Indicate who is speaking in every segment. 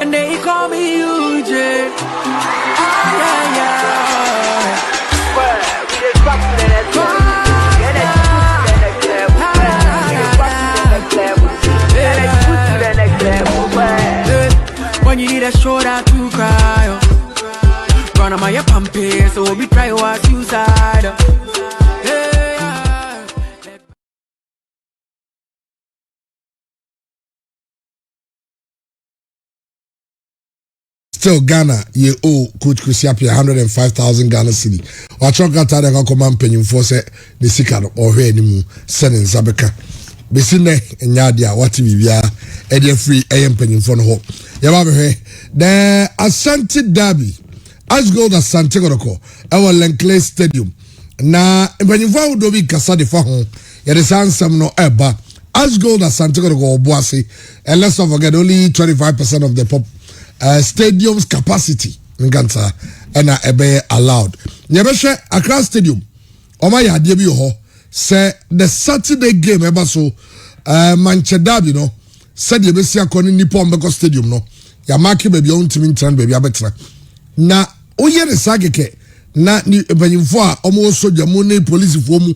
Speaker 1: and they call me UJ. When you need a shoulder to cry, run on my pumpy, so we try what you side.
Speaker 2: Still Ghana, ye owe Coach Kusiapia 105,000 Ghana cedi. Wachoka tada kwa command penny force the sikano or here anymore, sending Zabeka. Besine Nyadia, what bibia, Eddie free AM penny for ho. Yababe, the Asante Derby, Ashgold Asante Goroko, our Lankley Stadium. Na penny for do be Casadi for home, yet is answer no eba. Ashgold Asante Goroko, Boise, and let's not forget only 25% of the stadium's capacity in Ghana and ebe allowed. Nyebeshe Accra Stadium. Oma ya debi ho say the Saturday game eba so Manchester Derby no said ye besi akoni nipo mbeko stadium no ya marki baby on team trend baby abetra na oye ne sageke na ni banyimfo a omo soja mu ne police fo mu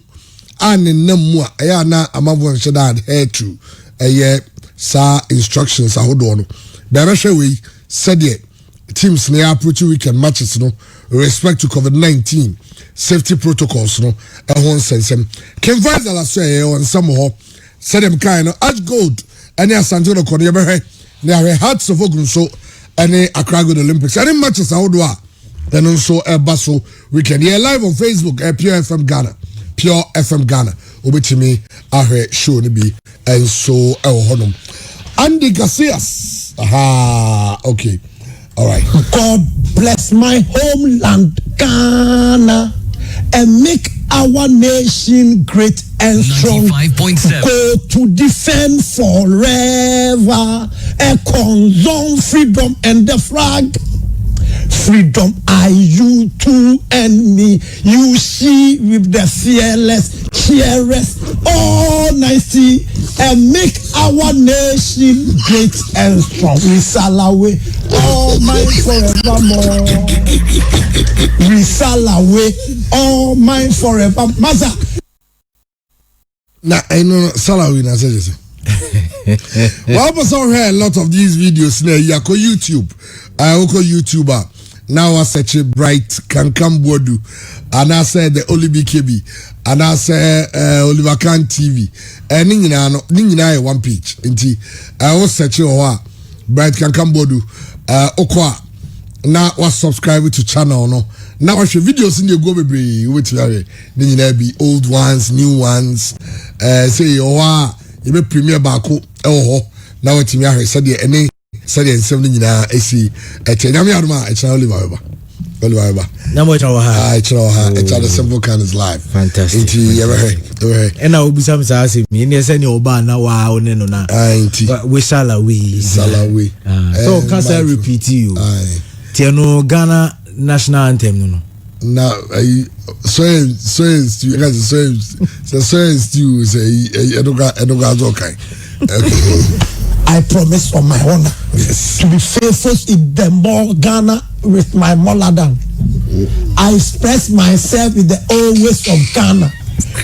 Speaker 2: ane namu a ya na amavo nsheda adhere to sa instructions ahodo no bebeshe we said ye teams near approach weekend matches no respect to COVID-19 safety protocols no ehon sensem Ken Faisal say on some ho said them kind no Ashgold any Asante no kono yebehwe na we hearts of ogun so any Accra Gold Olympics any matches ahodo a then also baso weekend here live on Facebook Pure FM Ghana obetimi ahwe show no bi and so honum Andy Garcias. Aha, okay. All right.
Speaker 3: God bless my homeland, Ghana, and make our nation great and strong.
Speaker 4: 95.7.
Speaker 3: Go to defend forever and consume freedom and the flag. Freedom are you too and me. You see with the fearless, cheerless, all nicey, and make our nation great and strong. We salawe, all mine forevermore. We salawe, all mine forever. Maza.
Speaker 2: Now I know salawe na say. Well, I saw a lot of these videos now. Yako YouTube, I also YouTuber. Now I search Bright Kankam Bodu, and I said the Oli BKB, and I say Oliver Khan TV, and Nina one page. Inti I was searching Bright Kankam Bodu, Okwa. Now was subscribing to channel no. Now I show videos in the go be with Nina be old ones, new ones. Say you be premiere bako. Now it's me. I said any. Said and 70 na AC nyame adoma Oliver
Speaker 5: Namo chawa
Speaker 2: the simple kind is live.
Speaker 5: Fantastic.
Speaker 2: Inti ever
Speaker 5: and I will be some say me ne say oba na wa one no na
Speaker 2: inti
Speaker 5: we salawi so can I repeat you tieno Ghana national anthem no
Speaker 2: now so you guys say okay.
Speaker 3: I promise on my honor to be faithful in the more Ghana with my mother. I express myself with the old ways of Ghana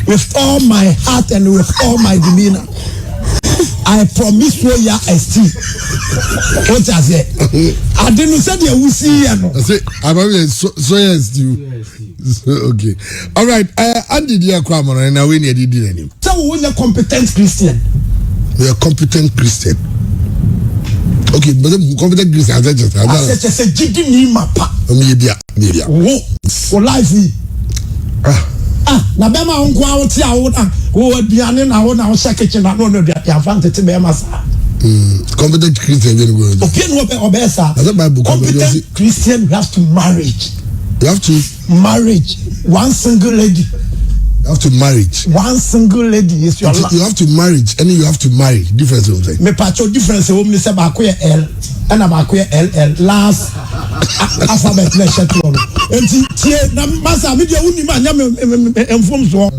Speaker 3: with all my heart and with all my demeanor. I promise you ya esteem. What I say? I didn't say you will see.
Speaker 2: I say I probably so yes you. Okay. All right. Andy dear Kwamana and I win you did any.
Speaker 3: So we are competent Christian.
Speaker 2: We are competent Christian. Okay, but the competent Christian. I
Speaker 3: said, "Jiggy me mapa."
Speaker 2: Media.
Speaker 3: Wo life. Na bema onko awoti awona wo aduane na wo na wo kitchen na no ya fante te bema sa
Speaker 2: competent Christian very good.
Speaker 3: Okay, no obesa. Competent Christian have to marriage.
Speaker 2: You have to
Speaker 3: marriage one single lady.
Speaker 2: You have to marriage.
Speaker 3: One single lady is your life.
Speaker 2: You have to marriage and you have to marry. Difference of thing.
Speaker 3: Me pacho difference wo me say ba ko L and ba ko LL last alphabet na sheto no. Enti tie na masa me dia uni ma nya me enfom so.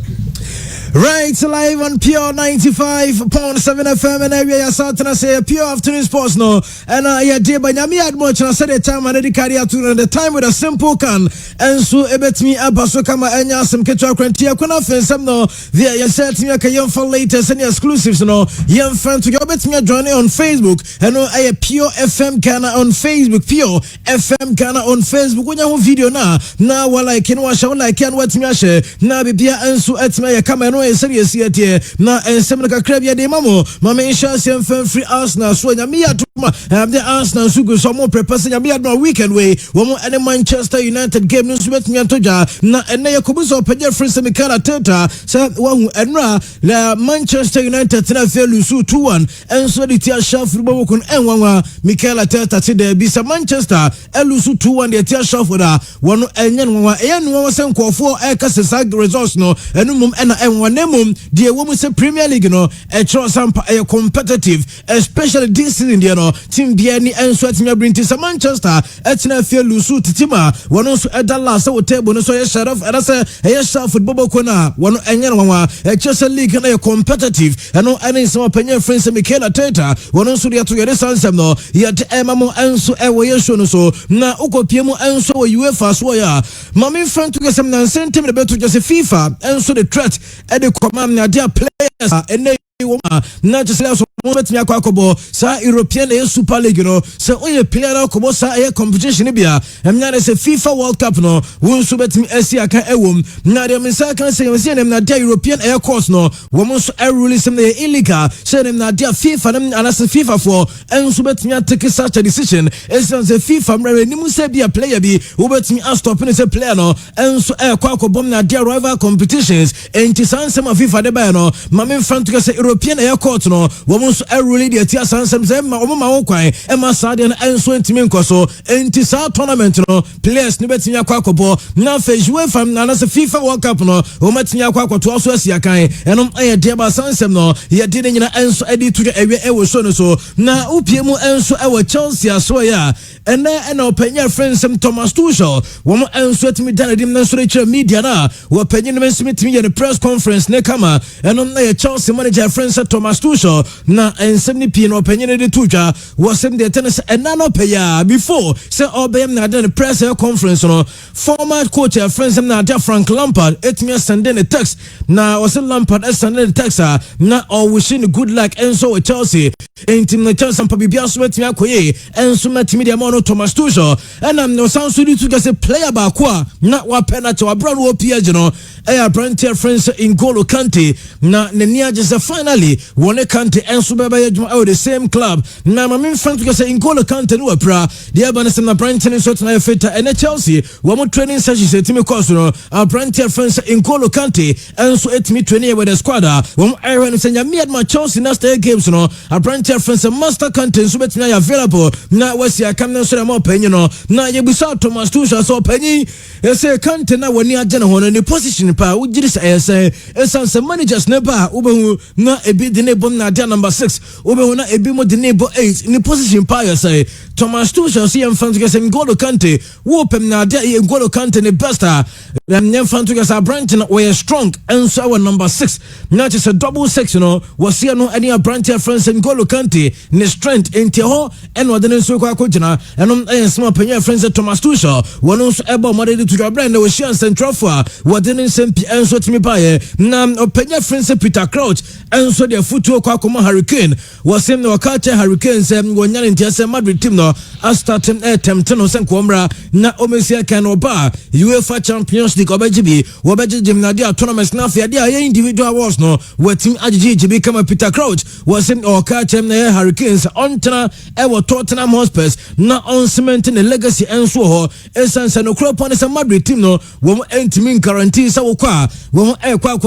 Speaker 5: Right, live on Pure 95.7 FM and area Satana say Pure Afternoon Sports no. And yeah, dear by Nami Admoch and I said the time and the carry out to the time with a simple can. And so ebet me abaso kama enya some ketwa krantia kuna fensam no. Via ya set me ka yom for latest and exclusives no. Yom fan to your bet me join on Facebook. And no I Pure FM Ghana on Facebook. Pure FM Ghana on Facebook. When you video na while I can watch all I can watch me share. Na bibia enso etme ya kama no serious here na ensem na kakra bia de mamo mama insha sem free Arsenal so nyame atuma the Arsenal so go so mo prepare nyame aduma weekend way wo mo any Manchester United game no so betumi antoja na ene yakobuso page free sem Mikel Arteta so wo enra la Manchester United na felu so 2-1 enso de tia shafu bo kun enwanwa Mikel Arteta ti de bi sa Manchester elusu 2-1 de tia shafu da wono enyenwa eyenwa sen kofo e ka sesa results no enumum ena enwa nemum the women say Premier League no a sampa a competitive especially this season there no team biani enso atimi brinti sa Manchester etina fie lusu titima wono so edala sa wo table no so ye sharaf era say ye sharaf football ko na wono enye no wa Chelsea League na a competitive eno ene so panya friends Mikel Arteta wono so dia to yere sansem no ye de emamo enso e wo ye show no so na ukopie mu enso wo UEFA so ya mami friend to gesem na sentem de beto just FIFA enso the threat e de command na dia players and not just last moment me akwakobo sa European Super League no so oye player na kobo sa e competition bia emnya na se FIFA World Cup no won so betimi asi aka ewom na dem sa kan se dem na dia European air course no wo mo so release them illegal say dem na dia FIFA dem ana se FIFA for en so betimi take such a decision is on the FIFA mre ni mu se bia player bi wo betimi stop ni se player no en so e kwakobo na dia rival competitions enti sanse ma FIFA de ba no mame front to say European air court no wo mo so really the tia sansem say ma wo kwan e ma sade na enso ntimi nkoso enti sa tournament no players ni betimi akwakobo na fe UEFA na se FIFA World Cup no wo matimi akwakoto so asia kan enom aye de ba sansem no ye de nyina enso edi to ewe e wo so no so na upie mu enso e wo Chelsea aso ya ene opanya friends Thomas Tuchel wo mo enso timi danadim na so re media na wo panya no menso timi ye press conference ne kama enom na ye Chelsea manager friends Thomas Tuchel na ensem pi no opanya de tuja was him the tennis and no paya before say obem na the press conference no former coach friends na dia Frank Lampard etimi send a text na was Lampard send a text na all wishing good luck enso with Chelsea entim na Chelsea pa bibia so etimi akoye enso matimi de mo no Thomas Tuchel and am no sound so to get a player ba kwa na wa penalty wa brand wo PSG no e brand friends in N'Golo Kante na nenia just finally one Kante enso beba yeduma the same club na mame friend to say N'Golo Kante no pra the abanese na Brighton so na feta and Chelsea wo mo training sessions etimi course no Brighton friends N'Golo Kante enso etimi training with the squad wo mo iron senya me at my Chelsea na stay games no Brighton friends Master Kante so betimi available na wasi akam so na panyi no na yebusa Thomas Tuchel so panyi say Kante na woni agye no no position pa wo giri say esanse managers ne ba wo na ebi de ne bom na dia number 6 obehu na ebi mo de ne bo 8 in position pa ya say Thomas Tuchel see mfan to get N'Golo Kante wo pem na dia N'Golo Kante ne besta dem mfan to get Brighton we strong and so our number 6 not just a double 6 you know was here no any Brighton friends N'Golo Kante ne strength enti ho and what den so kwa kojina and small penya friends Thomas Tuchel one also able mother to your brand we share central for what den sempi and so timi pa na penya friends Peter Crouch and so their football kwa koma Hurricane was him no catch Hurricane say wonya ntia Madrid team no starting attempt no senkomra na omesia kan oba UEFA Champions League obejibi na dia tournaments na fa dia individual awards no what team agigi kama Peter Crouch was him or catch him na Hurricanes on tena e Tottenham Hotspur na on cement the legacy enso ho essence no crop on the Madrid team no wo entimi guarantee sa wo kwa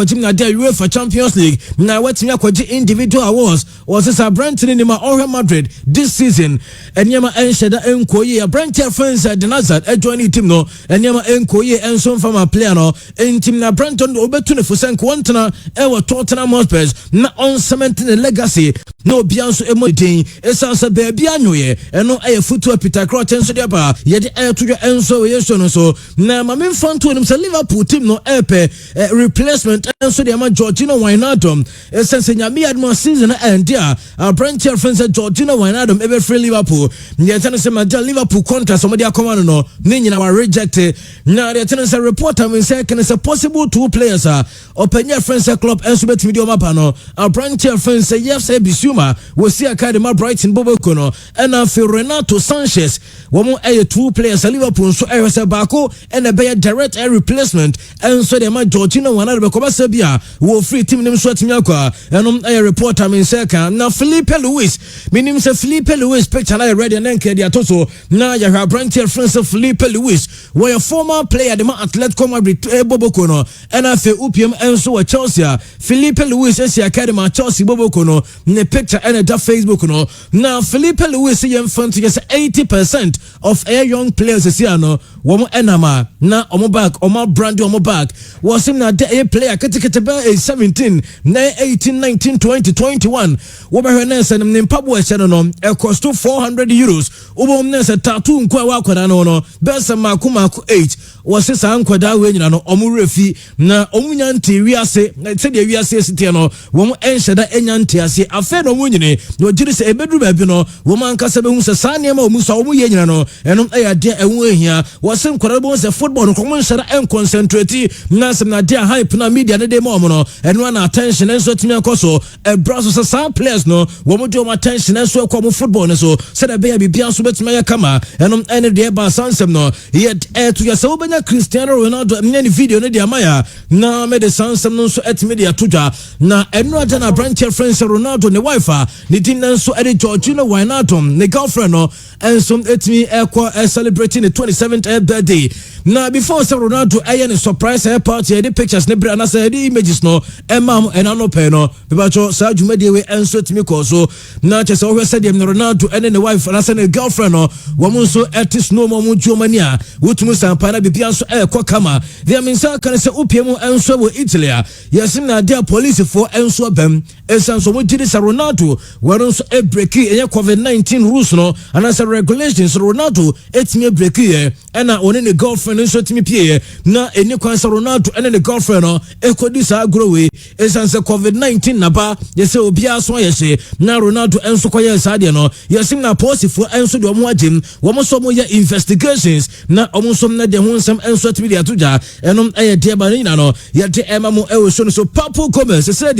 Speaker 5: team na dia UEFA Champions League na wetimi akwaji individual awards was this Brighton in my Madrid this season enyama ensheda enkoye Brighton fans the Nazard join team no enyama enkoye enso from player no team na Brighton obetu ne fusen kwantena e Tottenham Hotspur na on cement the legacy no bianso emodin esansa baby anyoye eno aye futu Peter Crouch enso de ba ye de to enso yeso no so na ma memfanto nim se Liverpool team no epe replacement enso de ma Georgina Wijnaldum esense nyame admo season end a Brentford friends Georgina Wijnaldum ebe free Liverpool ye tane se ma Liverpool contract somebody akoma no ne nyina wa reject na de tane se reporter me say can is a possible two players openya friends club enso betimi de o mapa no Brentford friends say yes Bisuma we see Academy Brighton Boboko no and Renato Sanchez womo two players Liverpool so se bako and a be direct replacement and so dem Georgina Wijnaldum be ko ba sabia wo free team nim so atimi akwa and reporter me say kan na Felipe Luis minim se Felipe Luis picture na ready and nke dia to so na ya Brentford friends of Felipe Luis were a former player the Atletico Madrid Boboko no and afi UPM enso wa Chelsea Felipe Luis esi Academy Chelsea Boboko no ne picture and that Facebook no now Felipe Luis yem front to 80% of air young players this year no womo enama na omo back omo brand omo back was him na a player ketekete ba 17 na 18 19 20 21 wo ba hwene sen ne mpabo e cheno no e cost €400 wo ne se tattoo nkwa wa kwada no no besa makumako 8 was sa nkwada we nyina no omo refi na omo nyante wiase se de wiase sitie no womo enhyeda enyante ase afa no munyine no giri se ebedru ba bi no womo ankasa be hu se sa ne ma omu so omo ye nyina no enom eya de ehu ehia was nkwada bo se football no komo nhyeda en concentrate na se na de hype na media ne de ma omo no eno na attention enso timi akoso e braso se sa players no womo de omo attention enso akomo football no so se da be bibia so betuma ya kama enom ene de ba sansem no yet to yourself Cristiano Ronaldo any video ne dia maya na me de sansem no so etime de atoja na eno aja na Brentford friends Ronaldo ne wife ne din so ede Georgina Wijnaldum ne girlfriend no enso etime celebrating the 27th birthday na before say Ronaldo aye surprise party the pictures ne bra na say the images no emam enano pe no bebacho sa dwumade we enso etime ko so na che say o hwese dem Ronaldo ene ne wife na say ne girlfriend no wo mo so etis no mo jomania wotumu sampa na bibia so kwa kama they mean say kan say upiem enso wo Italy yes na dia police for enso bam esan so mo gidi say Ronaldo were so break e COVID-19 rules no and as regulations Ronaldo etime break e na one ne girlfriend enso etime pie na eni kwan say Ronaldo ene ne girlfriend no ekodi sa growe esan say COVID-19 na ba yes obia so yese na Ronaldo enso koye sa de no yes na police for enso de omo agim wo mo so mo ya investigations na omo so na de ho nsam enso atimi de atoja enom eye de ba ni na no ye de ema mo e so Papu Gomez said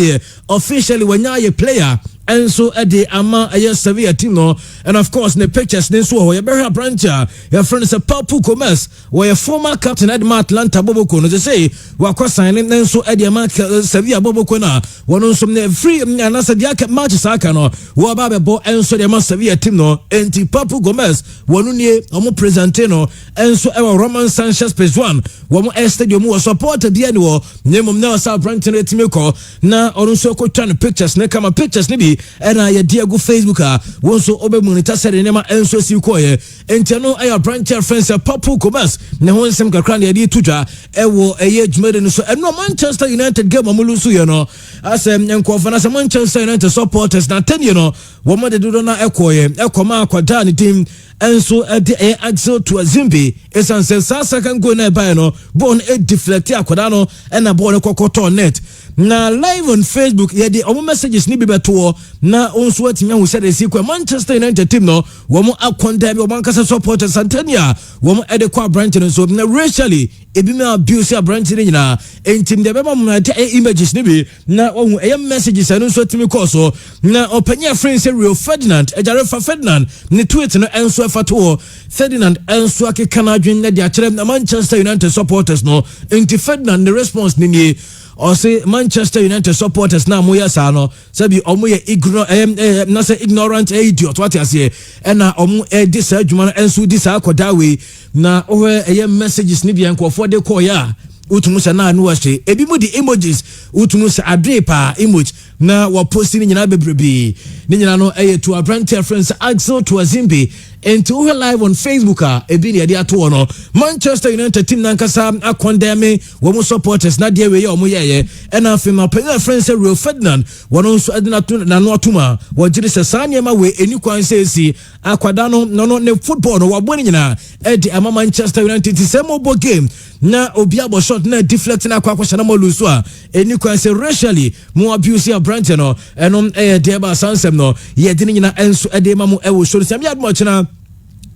Speaker 5: officially when you player and so at the ama Sevilla team no and of course the pictures ne so you better branch your friend is a Papu Gomez where former captain at Atlanta Boboko no say we kwa signing and so at the ama Sevilla Boboko na one so free and as dia match aka no wo ba be bo and so the ama Sevilla team no enti Papu Gomez wonu nie omo present no and so e Roman Sanchez phase 1 wo mo stadium wo support dia ni wo nemom na South Brampton team ko na onu so ko twan pictures ne kama pictures ne bi ena ye Diego Facebook won so obe monitor said nema enso si koye enteno ayo Brentford friends Papu Gomez ne ho nsem kakra ne ye tudwa ewo eye dwumade no so eno Manchester United game amulusu ye no asem nkofa na Manchester United supporters na 10 ye no wo mo de do na ekoye ekoma akwada ne team enso de Axel to Azimbi esanse sasa kan go na buy no bon e deflect akwada no ena bon kokoto net na live on Facebook ye de omo messages ni bibeto na onso atimi hu said esi kwa Manchester United team no wo mo akonda bi o bankasa supporters Santania wo mo ede kwa branch no so na racially ebi me abuse a branch ni nyina entim de bema mo na de images ni bi na ohun eye messages anu so atimi call so na openya friend say Rio Ferdinand Ejarefa Ferdinand ni tweet no enso afato Ferdinand enso akekana adwen na de akere na Manchester United supporters no enti Ferdinand the response ni or say Manchester United supporters na moya sa no sabi omo ye ignorant idiot what you say na omo this adwuma enso this akoda we na ohwe messages ni bia nkofo de call ya utumu se na anu wahye ebi mu di emojis utumu se adre pa emoji na wa post ni nyina bebrebe ni nyina no to abrantia friends Axel to Azimbi and we live on Facebook ebi ne dia to no Manchester United team nankasa akondeme wo mo supporters na dia we ye omo ye and afim apenya friends Rio Ferdinand wono nso adina na no atuma wo gire se sanyema we eni kwan sesi akwada no ne football no wabo ni nyina edi ama Manchester United same obo game na obi abo shot na deflect na akwa na mo luso a eni kwan se racially mo abuse abrantia no enom de ba sansem no ye de ni nyina enso ede ma mo wo show se am much na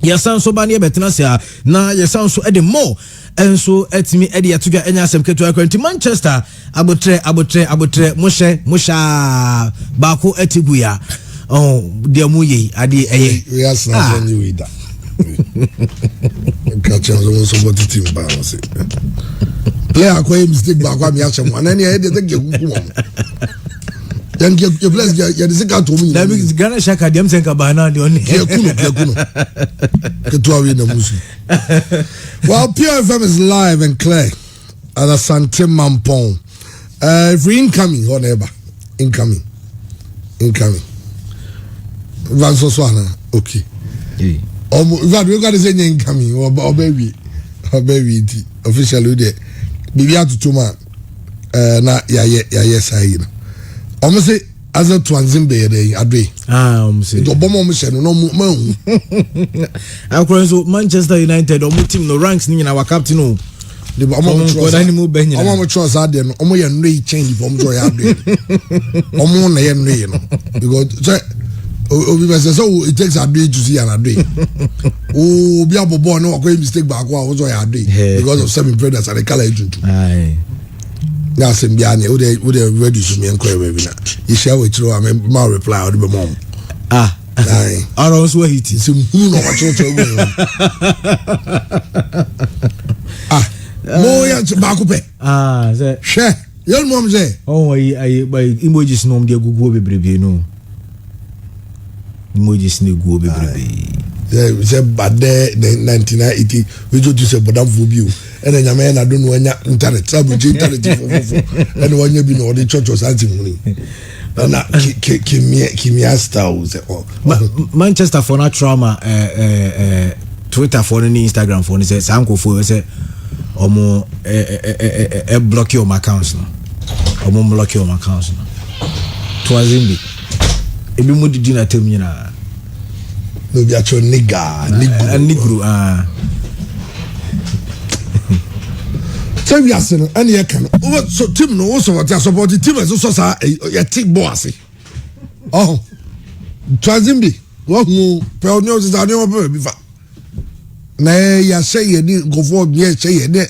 Speaker 5: yasan so ba ne betena sia na yasan so ede mo enso etimi ede yatoga enya asem keto akwanti Manchester abotre musha ba ko etigu ya de mu yi ade eye
Speaker 2: yes na so ni we da kacha so boti team ba no se player ko mistake ba kwa mi acha mo na ne e de ge gugu mo then you bless you the second to me
Speaker 5: na bi Ghana shaka dem senka ba na de on
Speaker 2: kuno keto awi na musu. Well, Pure FM is live and clear at the Santé Mampong. If we incoming or never incoming Van Soswana okay we got to say incoming or baby officially there bibi atutuma na ya sai na omo say as a Twanzimbe dey adwe
Speaker 5: omo say
Speaker 2: do bomo mo se no mahu
Speaker 5: akron so Manchester United omo team no ranks ni na wa captain o
Speaker 2: de omo mo trust ade no omo ye no change from joy adwe omo na ye no no because obi be say so it takes adwe to see an adwe obi abobo no akwa mistake back wa so ya adwe because of seven predators and the color ejuntu
Speaker 5: aye
Speaker 2: na sembiane wo de ready to me enko we na you share with you am ma reply o de be mom aye
Speaker 5: aro so hiti
Speaker 2: sim hu no wa chocho we mo ya ba ko pe
Speaker 5: say
Speaker 2: she your mom say
Speaker 5: ayi by emojis no de gugu bebrebe no emojis ne gugu bebrebe
Speaker 2: we say bade 1980 we just say bodam phobia ene nyame na do no anya internet sabuji internet fofofo ene wanya bi no de church santi muni na kimia stars
Speaker 5: Manchester for na trauma Twitter for ni Instagram for ni say sanko for say omo block your accounts no omo block your accounts no to Azimbi ebi mu didi na tem nyina
Speaker 2: no bi acho nigru so we are saying any can so team no so what support the team so sa ya tick boss Twanzimbi wo hu pe onyo se sa ne mo bi fa na ya say ye ni go for me say ye de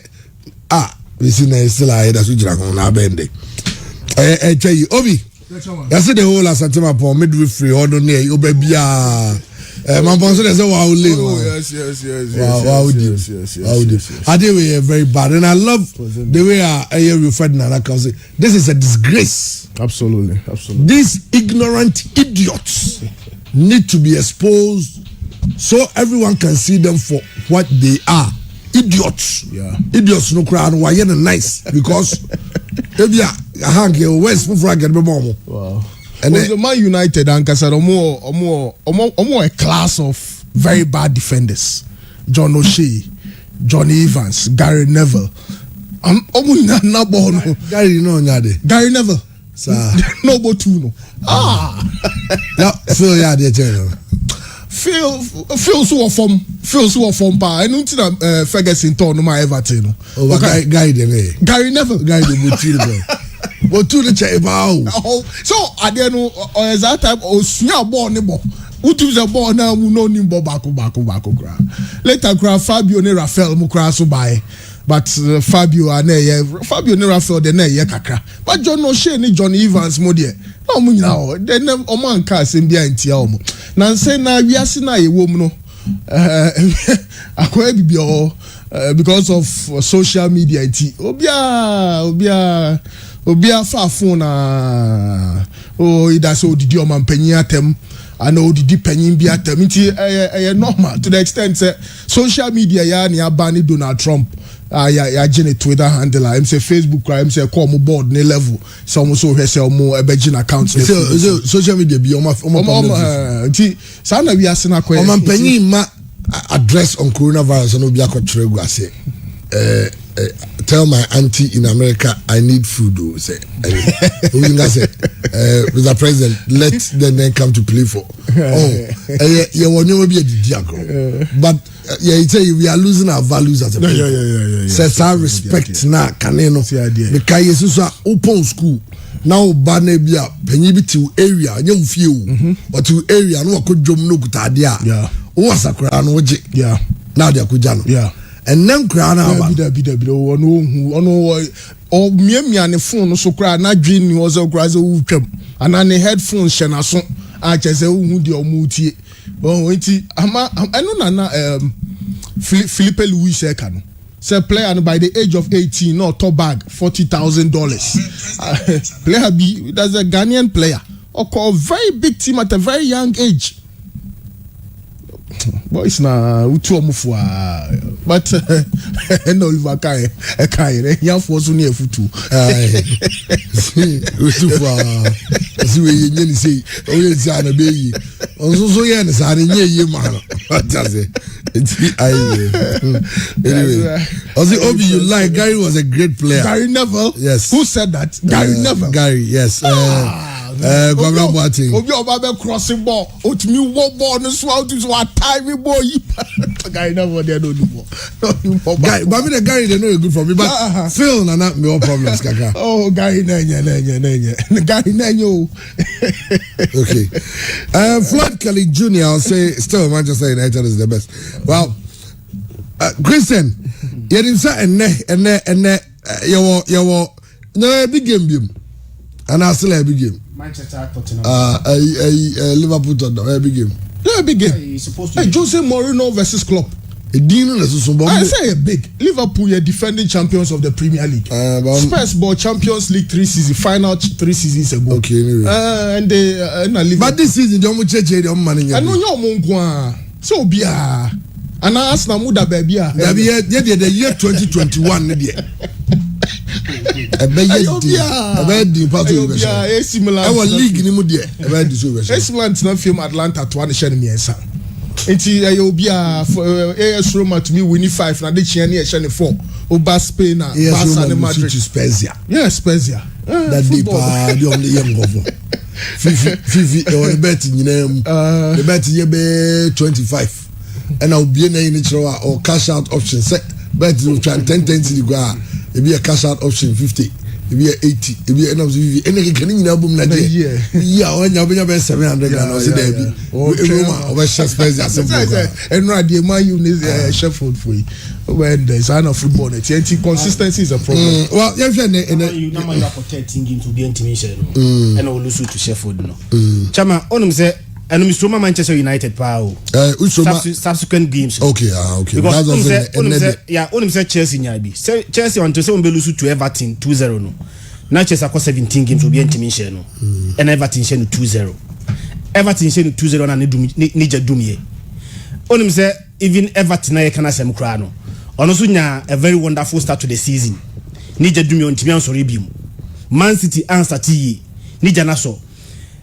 Speaker 2: we see na still I that so jira kon na bende tell obi ya say the whole Asante Mampong midwifery odo ne obabia Mampong say wow yes. I think we are very bad, and I love the way I hear you, Ferdinand. I can say this is a disgrace.
Speaker 3: Absolutely.
Speaker 2: These ignorant idiots need to be exposed so everyone can see them for what they are. Idiots.
Speaker 3: Yeah.
Speaker 2: Idiots no crowd. Why you're nice because if you hang your West for get more.
Speaker 3: Wow. And the Man United and Kasaro more a class of very bad defenders. John O'Shea, Johnny Evans, Gary Neville.
Speaker 2: Gary
Speaker 3: Neville. No but two no.
Speaker 2: Phil yeah the channel.
Speaker 3: Phil so from pa. I don't think Ferguson turn no my Everton.
Speaker 2: Okay,
Speaker 3: Gary Neville.
Speaker 2: But to the chamber.
Speaker 3: So I don't know as that type of snya ball nebo. Utu the ball now mu no nimbo bako kra. Later kra Fabio ne Rafael mu kra so buy. But Fabio ne Rafael de na ye kakra. But John O'Shea ni Johnny Evans mo de. Na mu nyina o. De na o man ka asem bia ntia o mo. Na nse na wiase na ye wo mu no. Akwa bibia o because of social media nti. Obia fa phone na ida so didi o man panyin atem
Speaker 4: I know the depending be at normal to the extent social media ya ni abani Donald Trump ya gene Twitter handle I'm say Facebook I'm say call mo board ne level some so he say mo ebegin account
Speaker 2: social media be
Speaker 4: nti sana we asena ko
Speaker 2: omampanyi ma address on coronavirus no be akotrego ase tell my auntie in America I need food. Say, Mr. President, let them then come to play for. You will never be a diago. But you say we are losing our values as a people. Says our respect now. Caneno. Because Jesus are open school. Now Banebia, Penibiti area, young few, or to area, no could jump no kutadia. Yeah. Was a crown, yeah. Now they are kujano. Yeah. And then crown out or me and the phone so cry na dream was a grass and an headphones shana so I just say who the muti I know Philippe Louis second say player by the age of 18 no top bag $40,000 player B that's a Ghanaian player or call very big team at a very young age. Boys na utu omufua but no Oliver kai ya force ni efutu utu fa si we yenye ni sei o ye ti ana be yi onso so ye ni sa ni ye ma no that's anyway Obi you like Gary was a great player.
Speaker 4: Gary Neville,
Speaker 2: yes.
Speaker 4: Who said that? Gary Neville.
Speaker 2: Gary, yes. Governor Boateng.
Speaker 4: Obi Oba crossing ball. Otimi wo ball no so out so a time ball. Gary Neville they no do ball.
Speaker 2: Guy, but the Gary they know it's good for me. But Phil na not me problems kaka.
Speaker 4: Oh, Gary nanya. Gary nanya.
Speaker 2: Okay. Floyd Kelly Jr. I'll say still Manchester United is the best. Well, Christian, you didn't say and you no big game. And I still a big game.
Speaker 6: Manchester Tottenham.
Speaker 2: Liverpool Tottenham a big game.
Speaker 4: Yeah, big game.
Speaker 6: He's supposed to.
Speaker 4: Hey, Jose Mourinho versus Klopp.
Speaker 2: I
Speaker 4: say a big. Liverpool are defending champions of the Premier League. Spurs bought Champions League 3 seasons, final 3 seasons ago.
Speaker 2: Okay, anyway.
Speaker 4: And they
Speaker 2: but this season they don't change the money.
Speaker 4: I know your monk. So be and I ask Namuda baby.
Speaker 2: The year 2021 a our league ni mu de e ba di so we
Speaker 4: excellent na film Atlanta to one share me ensa enti you be AS Roma to me winning 5 na de chia na e share 4 over Spain na Barca and Madrid
Speaker 2: Spezia
Speaker 4: Spezia
Speaker 2: that deep the only young governor fifi e bet nyinam the bet ye be 25 and I'll be na in or cash out option set bet you try 10 to go it be a cash out option 50 it be a 80 it be an any can album na yeah when you be 700 Ghana say there be Roma over Spurs as
Speaker 4: and right the man you need Sheffield for when there's an football TNT consistency is a problem.
Speaker 2: Well you
Speaker 6: number for 13 games to be intimation and all lose to Sheffield no chama onum say and Mr. Manchester United power subsequent games.
Speaker 2: Okay,
Speaker 6: because only say Chelsea nyabi. Chelsea want to say lose to Everton 2-0 no. Now Chelsea across 17 games will be intimation no. And Everton share 2-0. Everton share 2-0 na nije dumie. Only say even Everton na can asem kra no. Ono so nya a very wonderful start to the season. Nije dumie ontimi ansori bium. Man City answer ti nije na so.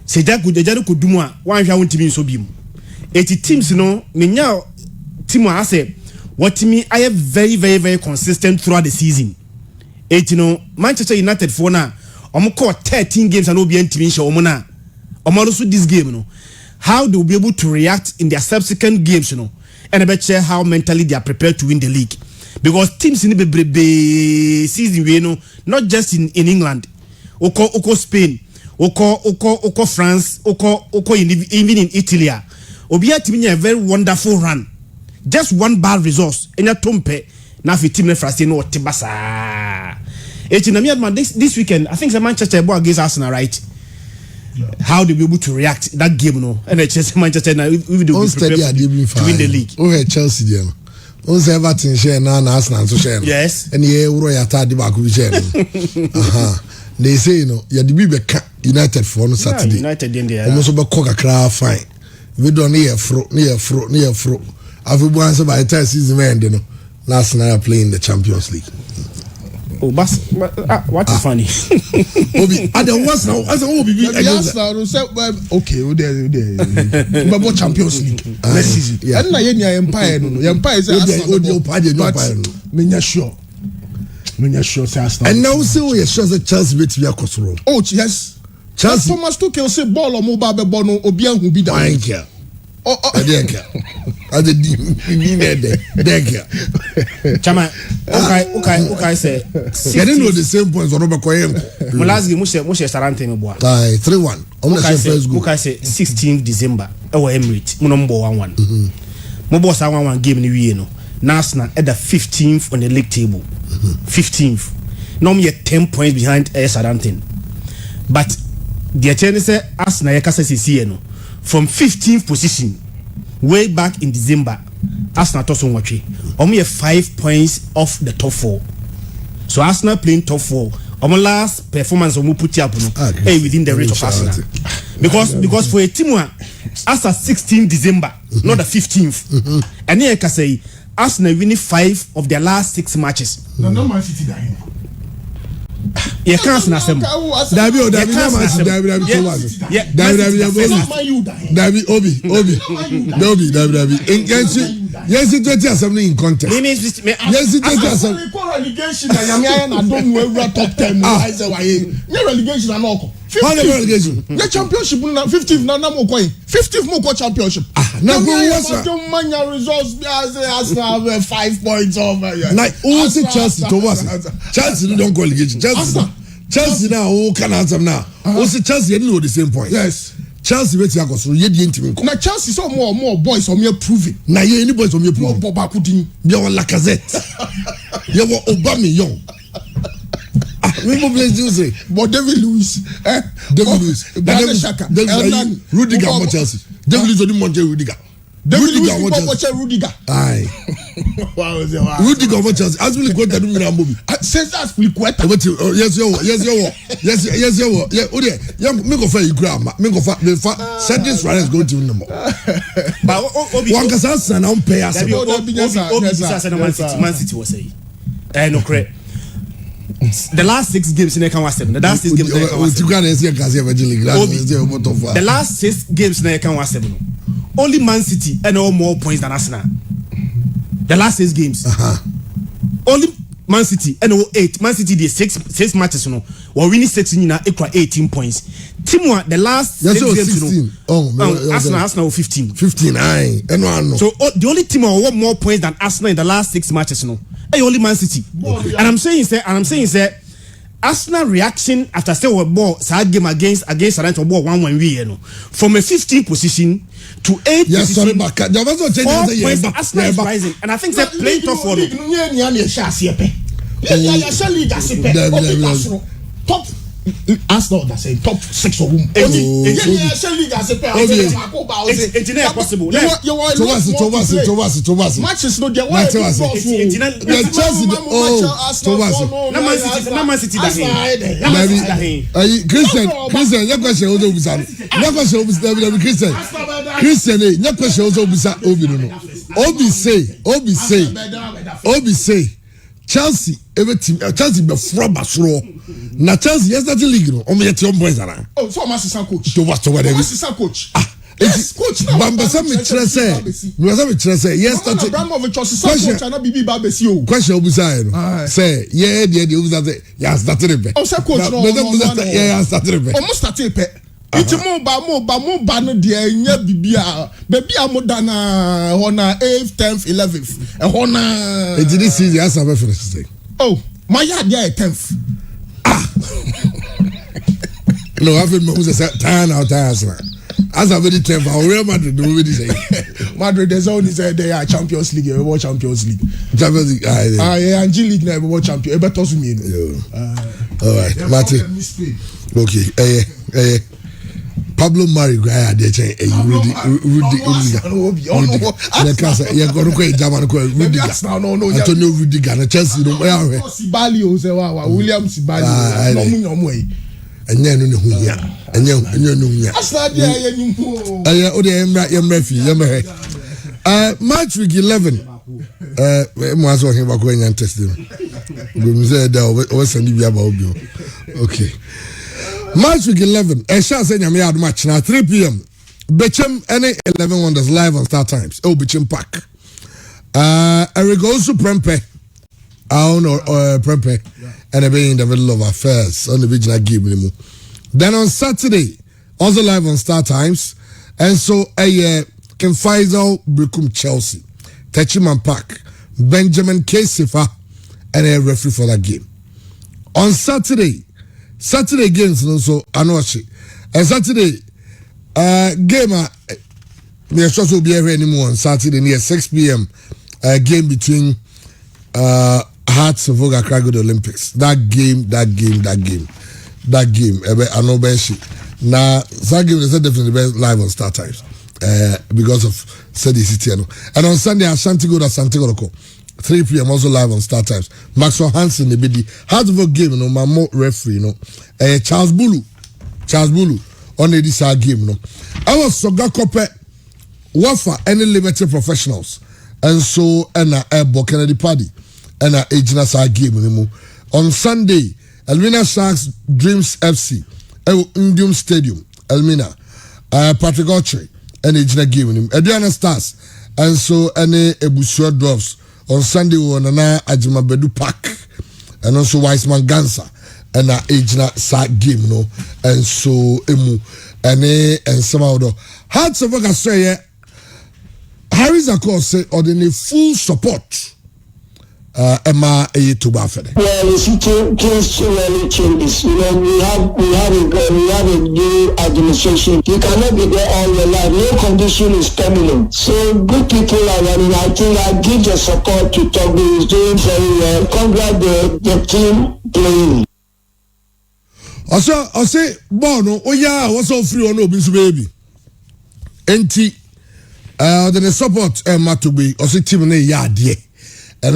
Speaker 6: Seja kujajari kudumu a wanhwa wontimi nso bimu eti teams no menya team a say what me I have very consistent throughout the season eti no Manchester United for na omko 13 games and obi ntimi nso omona omoruso this game no how they will be able to react in their subsequent games and about share how mentally they are prepared to win the league because teams in the season we know not just in England oko Spain Oko France, Oko even in Italy. Obi atimi a very wonderful run. Just one bad resource. Enya tompe na fi team frase no otibasa. This weekend, I think the Manchester boy against Arsenal, right? Yeah. How they be able to react that game no? And Manchester na we do be prepared to win the league.
Speaker 2: Oh, Chelsea there. On Everton share na Arsenal so share.
Speaker 6: Yes.
Speaker 2: And ye wuro ya ta di ba ku share. They say you know, ya the be United for on Saturday.
Speaker 6: United in there.
Speaker 2: Almost be coca cry fine. we don't near fro. I've been once by the time season end, you know. Last night I playing the Champions League.
Speaker 6: Oh, what is funny?
Speaker 2: Obi, and the worst now, as Obi,
Speaker 4: okay, we Champions League next season. And na Empire no, Empire is sure say Arsenal.
Speaker 2: And now say we sure say Chelsea bet be akosoro.
Speaker 4: Oh, yes.
Speaker 2: Chelsea
Speaker 4: Thomas Tuchel say ball o mo ba be ball no obi an hu bi da.
Speaker 2: Thank you. I didn't care. I didn't.
Speaker 6: Chama, okay, say.
Speaker 2: I didn't know the same points on Robert Koyen.
Speaker 6: My last game, Moshe Sarante me boa.
Speaker 2: 3-1.
Speaker 6: Okay, say 16th December. Our Emirates, number 1-1. Mo boss 1-1 game ni we no. Arsenal at the 15th on the league table. 15th. Now me 10 points behind Sarante. But the chance say Arsenal yakasa CC no. From 15th position, way back in December, Arsenal toss on watch. Only 5 points off the top 4. So Arsenal playing top 4. Our last performance on put up within the range of Arsenal. Because for a team as a 16th December, not the 15th. And here I can say Arsenal winning 5 of their last 6 matches.
Speaker 4: No Man City dying.
Speaker 6: You can't say David
Speaker 2: yes, it was something in contest. Yes, it was something.
Speaker 4: Relegation. I don't know top 10. I say why? Relegation and all.
Speaker 2: Relegation.
Speaker 4: The championship 15th na mo coin. 15th mo ko championship.
Speaker 2: Now go what's
Speaker 4: that? Results as 5 points over.
Speaker 2: Like who say Chelsea to what? Chelsea don't go relegation. Chelsea now who can answer now? Who say Chelsea didn't know the same point?
Speaker 4: Yes.
Speaker 2: Chelsea wait ya go so ye di ntimi ko.
Speaker 4: Na Chelsea so more boys on me proving.
Speaker 2: Na ye any boys on me proving.
Speaker 4: Boba Kudin.
Speaker 2: Be on Lacazette. Ye wa Aubameyang. We mo play Tuesday.
Speaker 4: But David Luiz,
Speaker 2: David Luiz.
Speaker 4: David
Speaker 2: Rudiger on Chelsea. David Luiz on Monte Rudiger.
Speaker 4: David Luiz on Rudiger.
Speaker 2: Aye. Rudiger on Chelsea. As we go to do me movie.
Speaker 4: Says as we quit.
Speaker 2: Yes. Yeah, ode. Yeah, me go for you grandma. Me go for me for certain Suarez go to no more.
Speaker 6: But
Speaker 2: one kasa na on pay us.
Speaker 6: Man City was say. No correct. The last 6 games in the can was 7. The last 6 games in the can was 7. The last 6 games in the can was 7. Only Man City and all more points than Arsenal. The last 6 games. Only Man City and all 8. Man City did 6 matches no. Or winning 6 in equal 18 points. Team the last 6 games no. Arsenal 15.
Speaker 2: 15 aye.
Speaker 6: So the only team who won more points than Arsenal in the last 6 matches no. Only Man City. Okay. And I'm saying Arsenal reaction after say what ball sad game against Sarante ball 1-1 we no. From a 15th position to 8th
Speaker 2: yes,
Speaker 6: position.
Speaker 2: Yes, sorry, there was no change.
Speaker 6: Arsenal is rising, and I think that playing tough for them.
Speaker 4: Top Arsenal that's a top 6 of them.
Speaker 6: It's possible.
Speaker 2: Thomas.
Speaker 4: Matches no there
Speaker 2: why. Christian, your question also Christian, your question also Obi say Chelsea every team Chelsea be from Basro. Na Chelsea yesterday league no. Omo yet your boys ara.
Speaker 4: Oh, so assistant coach.
Speaker 2: To what
Speaker 4: assistant coach. Yes, coach now.
Speaker 2: Bambasa me trese. Yesterday.
Speaker 4: Abramovich assistant coach na Bibi Babesi o.
Speaker 2: Question obusa no. Say, yeah, the obusa say, yeah, started it.
Speaker 4: Oh, say coach no.
Speaker 2: Yeah, started it.
Speaker 4: Almost started it. Iti mo ba no de nya bibia baby amodana hona 8th 10th 11th hona
Speaker 2: it did see the answer for this.
Speaker 4: Oh my yard there 10th
Speaker 2: no I feel mo say time out as a very 10th Real Madrid do we say
Speaker 4: Madrid there's only say they are Champions League we watch Champions League
Speaker 2: yeah
Speaker 4: and G League na we watch champion e better to me
Speaker 2: all right Martin okay Pablo Mari guy dey change Rudiger na kasa ye go ko German ko Rudiger Antonio Rudiger na Chelsea no ya we
Speaker 4: Sibali o se wa William Sibali no mu nyomo
Speaker 2: enye no ne hu hia enye no hia
Speaker 4: asadi ayenyimpo
Speaker 2: o de yemra fi yemra March week 11 mo aso hin ba ko enya testing go mi say da o send bi aba obi okay March week 11 sha say nyame adom a chena 3 p.m. Bechem any 11 Wonders live on Star Times Bechem Park Eric also Prempe Prempe and be in the middle of affairs on the original game. Then on Saturday, also live on Star Times, and so Ken Faisal Brikum Chelsea, Techiman Park, Benjamin Kesifa, and a referee for that game. On Saturday games also Anochi, and Saturday game we are supposed to be here anymore on Saturday near 6 p.m. Game between Hearts of Oak Accra Gold Olympics. That game. I know Benshi. Now that game is definitely live on Star Times because of Sedi City. And on Sunday, Ashanti Gold at Santiago 3 p.m. also live on Star Times. Maxwell Hansen the BD Hearts of Oak game. My more referee. Charles Bulu on this game. I was Soga Kope Wafa any limited professionals. And so, Airborne Kennedy Party, and Ejina Sa game. On Sunday, Elmina Sharks Dreams FC, Indium Stadium, Elmina, Patrick Oche, and Ejina game. Adriana Stars, and so, Ebusua Drops. On Sunday, we won Ajima Bedu Park, and also Wiseman Gansa, and Ejina Sa game. And so, and some other. Hearts of Australia. Harry's Zakor say or the full support Emma Tuba Fede.
Speaker 7: Well, the situation really changes. We have a new administration. You cannot be there all your life. No condition is terminal. So good people are running. I think I give the support to Toby. He's doing very well. Congratulate the team playing.
Speaker 2: Also, Bono, what's all free on Obin's baby? NT. The support Matubi also team ne yadie and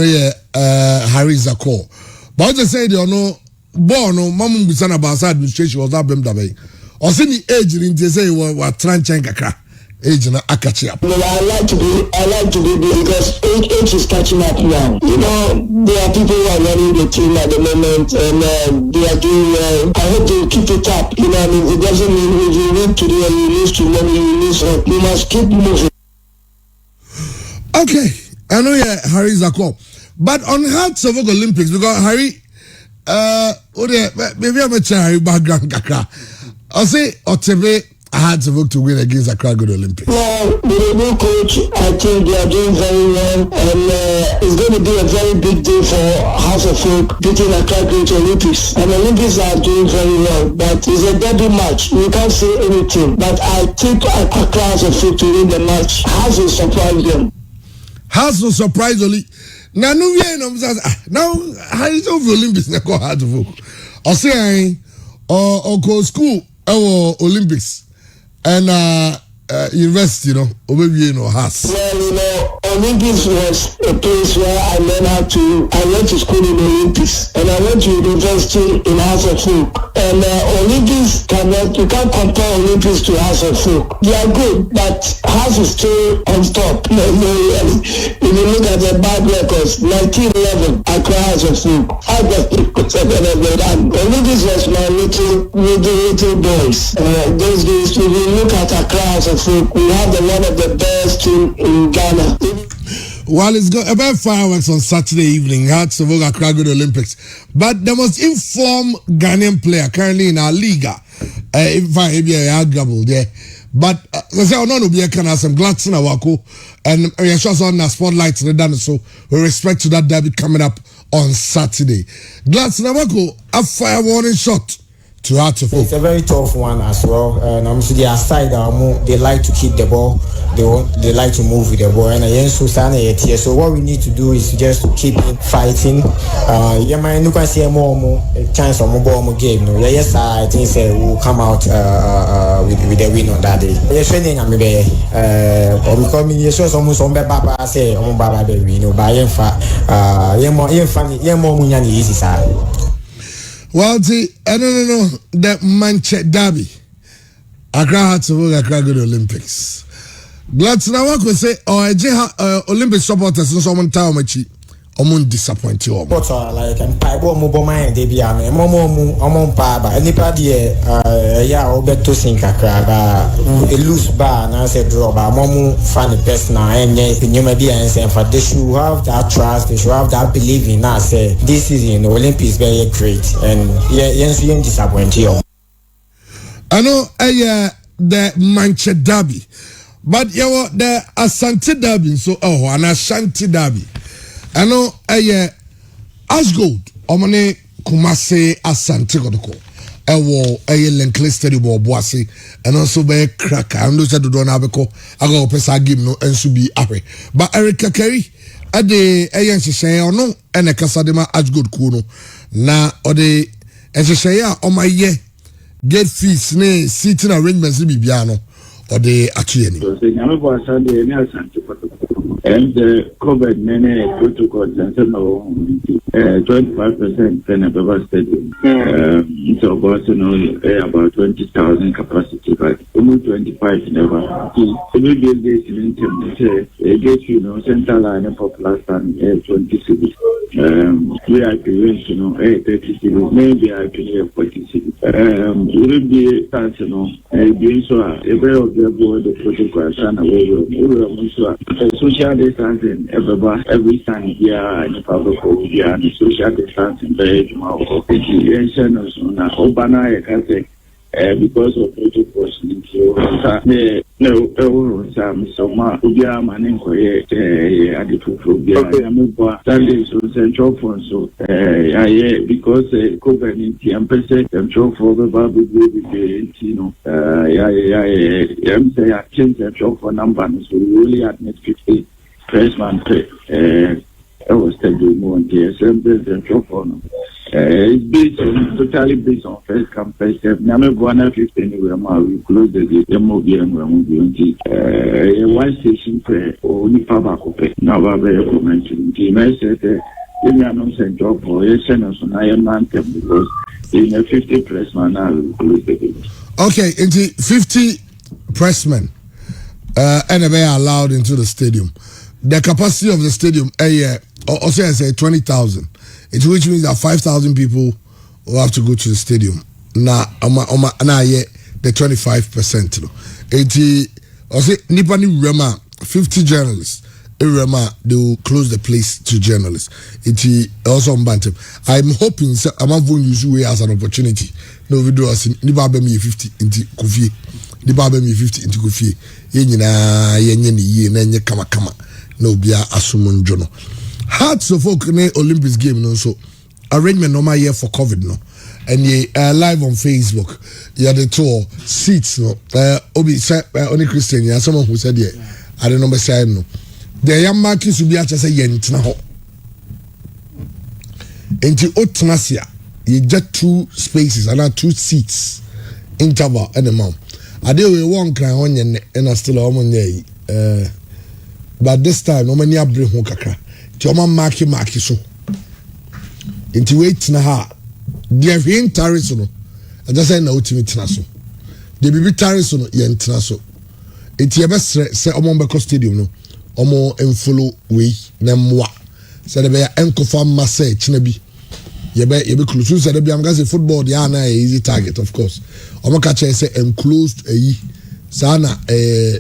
Speaker 2: Harry Zakor. But just say they no born no mamu bisana basa administration was that dabe. Also the age in they say we trying kakra age na akachi up.
Speaker 7: Well, I like to be because age is catching up now. There are people who are running the team at the moment and they are doing well. I hope they keep it up. It doesn't mean if you win today and you lose tomorrow, you lose hope. You must keep moving.
Speaker 2: Okay, I know Harry Zakor, but on Hearts of Oak Olympics because Harry, maybe I'm a Harry background kaka. I say Otebe Hearts of Oak to win against Accra Gold Olympics.
Speaker 7: Well, with the new coach, I think they are doing very well, and it's going to be a very big day for House of Oak beating Accra Gold Olympics. And Olympics are doing very well, but it's a derby match. We can't say anything, but I think Accra House of Oak to win the match. House will surprise them.
Speaker 2: Has no surprise only. Now, how is over Olympics? Na go hard to vote. I say, or go school or Olympics and university, maybe has.
Speaker 7: Well, Olympics was a place where I went to school in Olympics, and I went to university in House of Oak. And Olympics you can't compare Olympics to House of Oak. They are good, but House is still on top. If you look at the bad records, 1911, Accra House of Oak. Olympics was my little boys. Those days, if you look at Accra House of Oak, we have one of the best team in Ghana.
Speaker 2: Well, it's got about fireworks on Saturday evening, Hearts of Oak Accra Gold Olympics. But the most informed Ghanaian player currently in our league, if I have double there. But let's say, no, be a kind of some Gladson Awako, and we are just on the spotlight in the dance. So, with respect to that derby coming up on Saturday, Gladson Awako, a fire warning shot.
Speaker 8: It's a very tough one as well. And I'm sure their side, they like to keep the ball. They like to move with the ball. And so what we need to do is just to keep fighting. You might look and see more chance of more game. No, yes, I think we'll come out with the win on that day. Yes, training I'm or because me yes, almost on Baba say on Baba we know by more munyani easy side.
Speaker 2: Well, the no, the Manchester Derby. Accra had to work Accra go to Olympics. Glad to know what we say. Olympic supporters in some time machi. Omun disappoint you.
Speaker 8: But like and Paibo Moboma and Debiame, Momo Paba, anybody yeah, Obeto Sinkaka, a loose bar, and I said draw, Momo funny person, and you may be and for they should have that trust, they should have that belief in us. This is in Olympics very great, and yes, you disappoint you.
Speaker 2: I know the Manchester Derby, but you know the Asante Derby, so an Ashanti Derby. I know Ashgold, Omane Kumase Asante Kodoko, Lenkle Stadium or Boise, and also by Cracker, and those that do not have a co, I go Pesa Gim no and Subi Ape. But Erica Kerry, at the Ayan Shaya or no, and a Casadema Ashgold Kuno, na or the Shaya on my year. Get fees, nay, sitting arrangements to be piano or the Achiani.
Speaker 9: And the COVID many protocols and 25% in a Baba Stadium. So about about 20,000 capacity, but only 25 never. Every day in get central line and popular stand 20 cities. VIP range 30 cities, maybe I can hear 40 cities. Wouldn't be start doing so every of the board the protocols and away social distancing every time here and public here and social distancing very small because of protocols Sunday so central phone so because COVID-19 central for the Bible say I changed central phone number so we really admit 50 freshman I was telling more on the central phone. It's based on totally based on first come first serve. Now we 50 anywhere we close the one station prayer only power copy. Now we are commenting. The I said announcement job for seniors on Iron Man because in a 50 pressman now we close the game.
Speaker 2: Okay, into 50 pressmen and they are allowed into the stadium. The capacity of the stadium also I say 20,000. Which means that 5,000 people will have to go to the stadium. Now, the 25%. Also, Nipani Rema, 50 journalists. Rema, they will close the place to journalists. Also on Bantam. I'm hoping, I'm not going to use it as an opportunity. No video as Niba me 50 into Kofi. Niba me 50 into Kofi. Yenye kama. No bia asumun jono. Hearts of folk in Olympics game no so arrangement normal year for COVID no and ye live on Facebook you the tour seats no obi say only Christian yeah someone who said yeah I don't know me say no the young markets will be at say yentina ho enti otnasia you get 2 spaces and 2 seats interval and the mom ade we one cry on yen and still on but this time no many abri ho kakra Choma marky so. Into wait na ha. Dear Vin Tarisono. I just say no to me tinaso. The baby Tarisono yen tinaso. It's your best say Omombeko Stadium no. Omo enfollow we nemwa. Said the bear enko farm masse chinabi. Yebe close said the am gas football the na easy target of course. Omo catcher say enclosed sana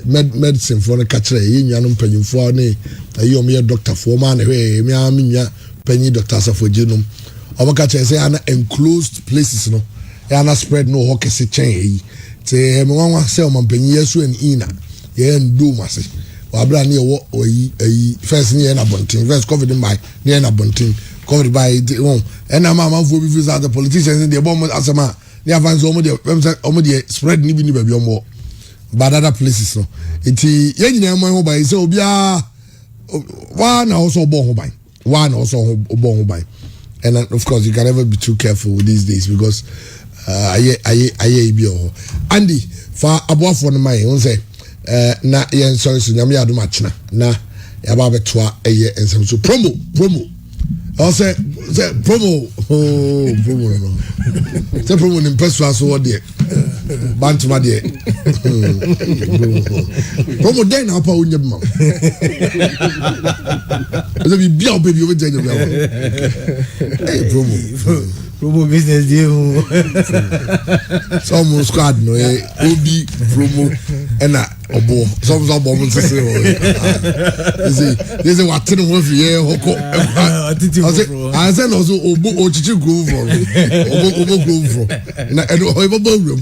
Speaker 2: medicine for the catcher nyanum panyimfo ne ayi omo doctor for man me nya panyi doctor for genome omo catcher say ana enclosed places no ana spread no hockey se chen te me wanwa say omo panyi yesu en ina ye ndo mase wa bra ne wo ayi first ne na bontin first covid by ne na bontin covid by won and mama for be visit the politicians in the bomb asema ne avance omo de spread ni bi ni ba bi omo but other places no enti yenyina mo ho ban say obia one also obo ho ban and of course you can never be too careful these days because aye bi ho Andy fa aboafo no mai won say na yen sorry so nyame adom achina na ya ba betoa eye ensem so promo I say say promo no say promo ni mpɛso aso wɔ deɛ bantoma deɛ promo den na apa onye ma ɛsɛ bi bia obebi obeja nya bia
Speaker 5: promo business deal
Speaker 2: some squad no obi promo ena obo some bomb nsese o is what ten one year hoko I said also obo ochichi groove for obo groove for na obo room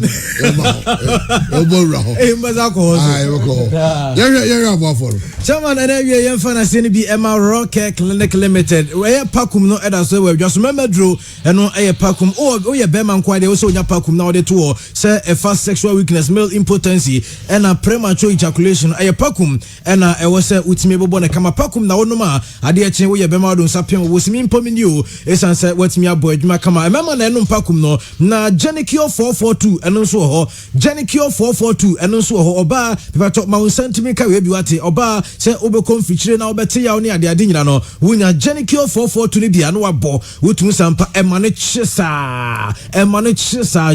Speaker 2: obo raho
Speaker 5: mbaza ko
Speaker 2: yeah abo for
Speaker 5: chairman na wie yem fa na se ni bi Emma Rock Clinic Limited we pakum no eda so we just remember draw eno pakum o ye be man kwa de o so nya pakum na o de to say a fast sexual weakness, male impotency and a premature ejaculation pakum and e was say utime bobo na kama pakum na wonoma ade a chen wo ye be ma do nsapem wo simi mpom ni o esan say watimi abo adwuma kama emma na eno pakum no na Genicure 442 eno so ho Genicure 442 eno so ho oba pepa to ma sentiment ka we bi wate oba say obekom fichire na obete ya oni ade ade nyina no wunya Genicure 442 ni bia no wabo wotum sampa emma ne chisa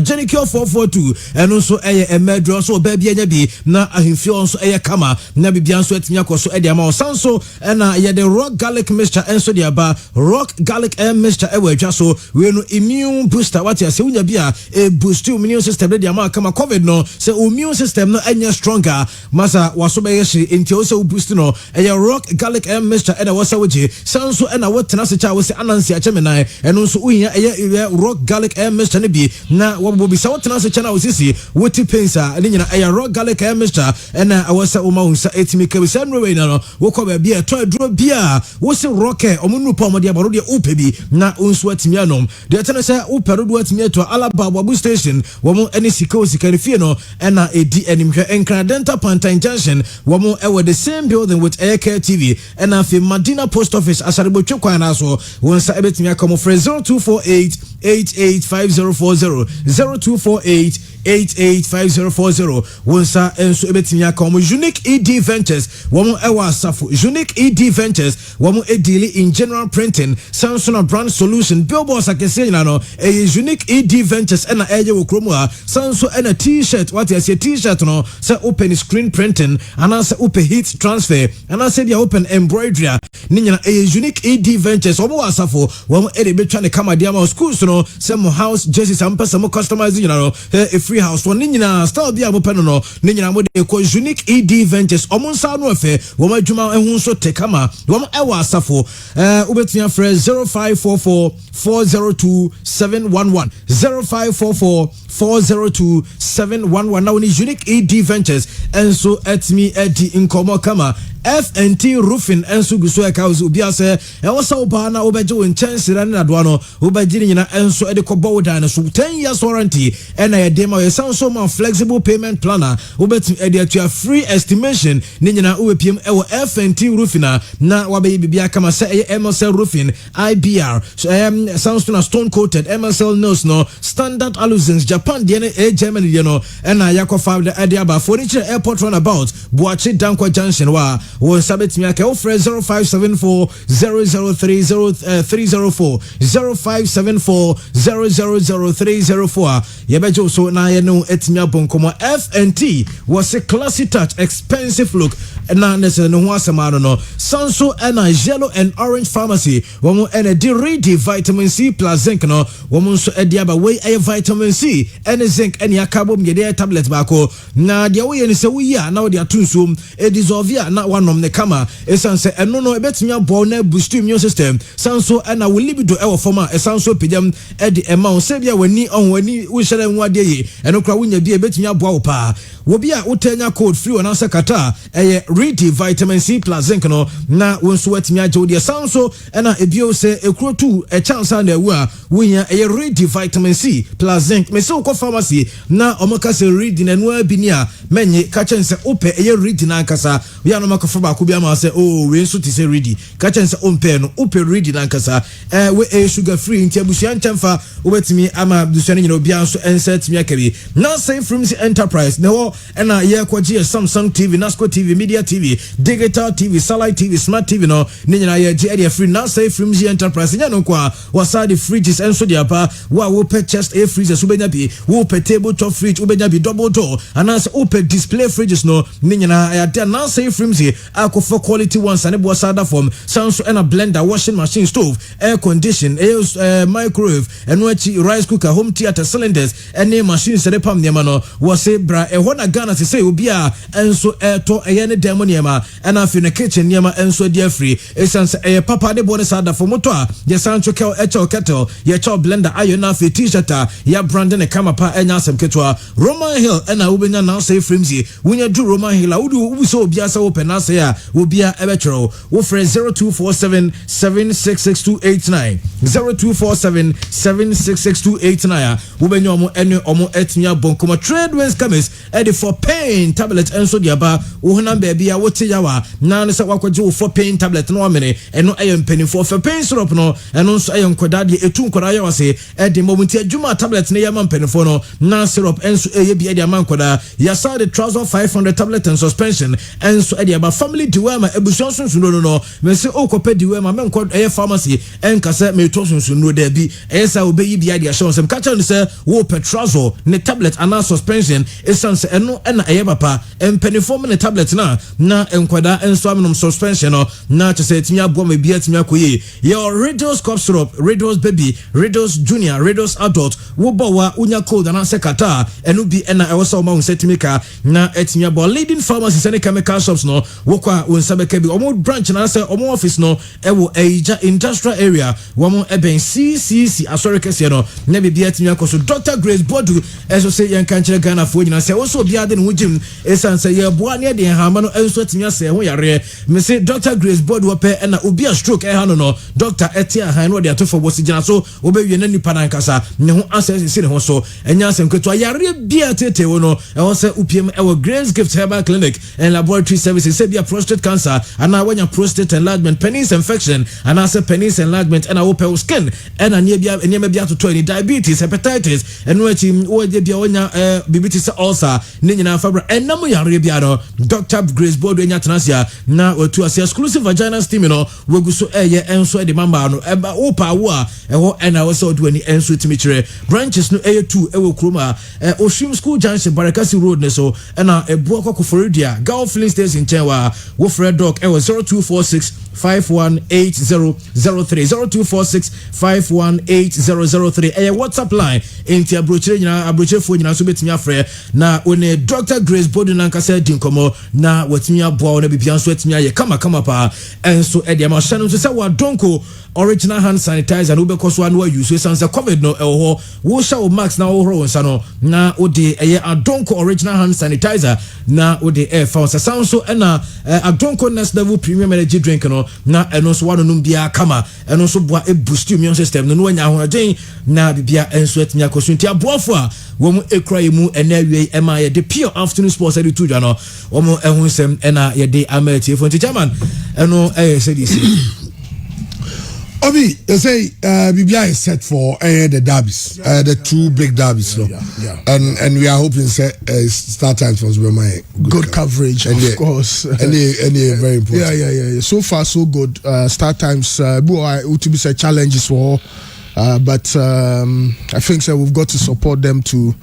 Speaker 5: Genicure 442 eno so emedro so oba bia nya bi na ahemfio so kama na bibia so atimi akoso e de ama osanso na ye the rock garlic mixture enso de aba rock garlic mixture e wadwa so we no immune booster what ya se wunya bia e boost immune system de ama kama covid no se immune system no anya stronger masa waso be yeshi enti o se boost no e rock garlic mixture e na wasa wuji sanso e na wotena se cha wo se anansi a chemenai eno so unya e rock garlic mixture ne bi na wo bi sa wotena se cha na osisi woti pensa ne nyina e rock garlic mixture e na awasa o ma unsa etimi ka bi sanwe we na no wo ko ba bia to aduro bia wo se rock omunu pa omode abaro de upe bi na unsu atimi anom de tena se upero do atimi to Alaba Babu station wo mo eni sika fie no e na edi animhwe enkra dental Pantan Junction wo mo e with the same building with Aircare TV e na fi Madina Post Office asarebo twekwan na so wonsa ebetimi akomo for 0248885040 0248885040 wonsa enso ebetimi akomo Unique ED Ventures wo mo e wa asafo Unique ED Ventures wo mo e deal in general printing Samsung brand solution billboards akese nyina no e Unique ED Ventures e na eje wo kromo a Samsung e na t-shirt what you say t-shirt no say open screen printing and say open heat transfer and say dia open embroidery ni nyina e Unique ED Ventures wo mo asafo wo mo e de betwa ne kama dia ma schools no say mo house jerseys am person mo customize nyina no e free house one ni nyina style bia mo peno no ni nyina mo de ko Unique ED Ventures omo nsa no efe wo mo adwuma ehun so te kama wo mo e wa asafo ubetia fresh 0544 402 711 0544 402 711 now ni Unique ED Ventures enso etmi edi inkomo kama FNT Roofing enso guso e kaus ubia se e wosa oba na obeje won chancellor na do no obeje nyina enso e de kobo dan so 10 years warranty and na dema we so man flexible payment planner obeti e de atua free estimation ni nyina uwepiem e wo FNT Roofing na wabe bibia kama se e MSL Roofing IBR sounds na stone coated MSL nails no standard alusions Japan de e Germany de no and na yakofa de aba furniture airport runabout Buachi Dankwa Junction wa won sabetimi aka o fresh 0574 0030304 0574 yebejo so na ye no etimi abonkomo FNT was a classy touch expensive look na nese no ho asema no Sanso and yellow and orange pharmacy womo and the vitamin C plus zinc no womo so ediaba we vitamin C and zinc and yakabom ye tablet bako na dia we ni se we ya na we dia tunsom e dissolve ya na wanom ne kama esanse eno no ebetumi abo na boost immune system Sanso and we libido e wo forma esanso pejam e de ema se bia wani on wani wo hyere nwade ye eno kra wonya bia ebetumi abo wo pa wo bia utenya code free ona sekata e Ready vitamin C plus zinc no na wonso watimi aje wo de Sanso na ebio se ekro tu e chance na ewu a wonya e Ready vitamin C plus zinc me se ko pharmacy na omoka se Ready na no abini a menye ka chense ope e Ready na nkasa we ya no makofa ba ko bia ma se oh we nso ti se Ready ka chense ompe no ope Ready na nkasa we sugar free nti abusuan ntemfa obetimi ama abusuan nyina obia nso enset mi akabi na say from the enterprise na wo and yeah kwaji Samsung TV, Nasco TV, Media TV, Digital TV, Satellite TV, Smart TV no ninyina ye area free now say from G Enterprise nya no kwa wasade fridges enso dia pa wa wo pe chest air freezers ubenya bi wo pe table top fridge ubenya bi double door and as open display fridges no ninyina ya there now say from Z akofo quality ones and bo sada form sounds and a blender, washing machine, stove, air condition, microwave and rice cooker, home theater cylinders and machines that pam niamano was say bra e hona Ghana to say obia enso to ayene demo niama and afi na kitchen niama enso dia free essence papa de bonus ada for moto a ye sancho kel kettle ye cho blender iron afi t-shirt ya brandon e kama pa enya asem ketwa Roman Hill and ubenya now say frimsy wunya do Roman Hill udu so obia sa open na say a obia ebetro wo frɛ 0247 766289 0247 766289 ubenya omo ene omo etnya bonkoma trade winds comes edi for pain tablet enso dia ba wo number bia wo te yawa na ne se wakwaje wo for pain tablet no amene eno ayempani for pain syrup no eno nso ayenkoda de etu nkoda yawa se edi momunti adwuma tablet ne yama mpanifo no na syrup enso eye bia de amankoda ya side trouser 500 tablet and suspension enso edi aba family diwema ebuson sunsuno no me se okope diwema menko eye pharmacy enkase me to sunsuno da bi esa obeyi bia de asho sem kacha no se wo petrazo ne tablet and suspension essence eno na eye papa empanifo ne tablet na enkwada enso amnom suspension no na chese timi abo me bia timi akoye your Riddles cough syrup, Riddles baby, Riddles junior, Riddles adult wo bo wa unya cold na sekata enu bi na e wosa ma unsetimika na etimi abo leading pharmacies and chemical shops no wo kwa unsabeka bi omo branch na say omo office no e wo eja industrial area wo mo eben CCC asorikese no na bi bia timi akoso Dr. Grace Bodu eso say yan kanchire Ghana fo nyina say wo so bia de no jim esan say ye boa ne de hama no enso timi ase ho yare me say Dr. Grace Bodu ope na obi a stroke e ha no Dr. Etia han no de atofo bosi gina so obewie na nipa na nkasa ne ho access si ne ho so enya asemketo yare bia tete wo no e ho say upiem e wo Grace Gift Herbal Clinic and Laboratory Services say bia prostate cancer and wanya prostate enlargement, penis infection and say penis enlargement and open skin and anya bia to any diabetes, hepatitis and wo de bia wanya bibitis ulcer ne nyina fabra enam yare bia no Dr. Grace Bodu enya tenasia na otu ase exclusive vaginal steam no woguso eye enso de mamba no eba opa wo a eho ena wo so do ani enso timichire branches no eye 2 ewo kroma Oshim School Junction Barakasi Road ne so ena ebuo kokoforidia Gulf Filling Station chenwa wo Fred Doc ewo 0246 518003 0246 518003 WhatsApp line enti abrochire fo nyina so betimi afre na one Dr. Grace Bodu nankasa dinkomo na watimi aboa na bibia so atimi aye kama pa enso e de ma hye so se wa donko original hand sanitizer no be koso anu use sense covid no eho wo sha o max na wo horo nsa no na odi eye adonko original hand sanitizer na odi air found so na adonko next level premium energy drink no na eno so wano num bia kama eno so boa e boost immune system no anya ho agen na bibia enso atimi akoso nti aboafo a wo mu ekra mu enawie ema ye de pure afternoon sports edi tuja no wo mu ehun sem ena ye de amati fo nti chairman eno say this
Speaker 2: Obi, they say BBI is set for the derbies, the two big derbies, and we are hoping start times for my
Speaker 4: good coverage, of course,
Speaker 2: and very important.
Speaker 4: Yeah. So far, so good. Start times, to be say challenges for. But I think so we've got to support them to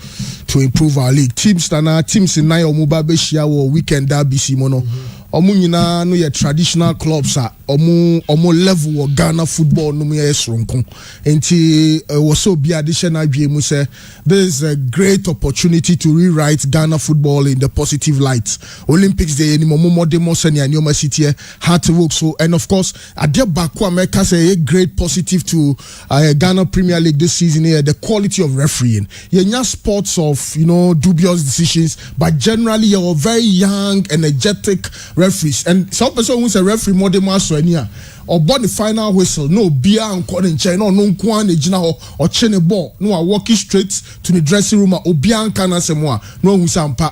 Speaker 4: improve our league. Teams in Nayo Mubabeshia or weekend derby Simono. Omu nyina no ye traditional clubs a omu level of Ghana football no me esronko enti was so be additional mu say there is a great opportunity to rewrite Ghana football in the positive light. Olympics day any more demo senior Nyoma City hard to work so, and of course adia bakwa America say a great positive to Ghana Premier League this season here, the quality of refereeing. Yenya sports of dubious decisions, but generally you're very young, energetic referees, and some person who's a referee more than master ɔbɔ the final whistle no bia nkɔ ne nkyɛn no no nko an gyina hɔ ɔkye ne ball no a walking straight to the dressing room a obia nka na sɛm a no hu sampa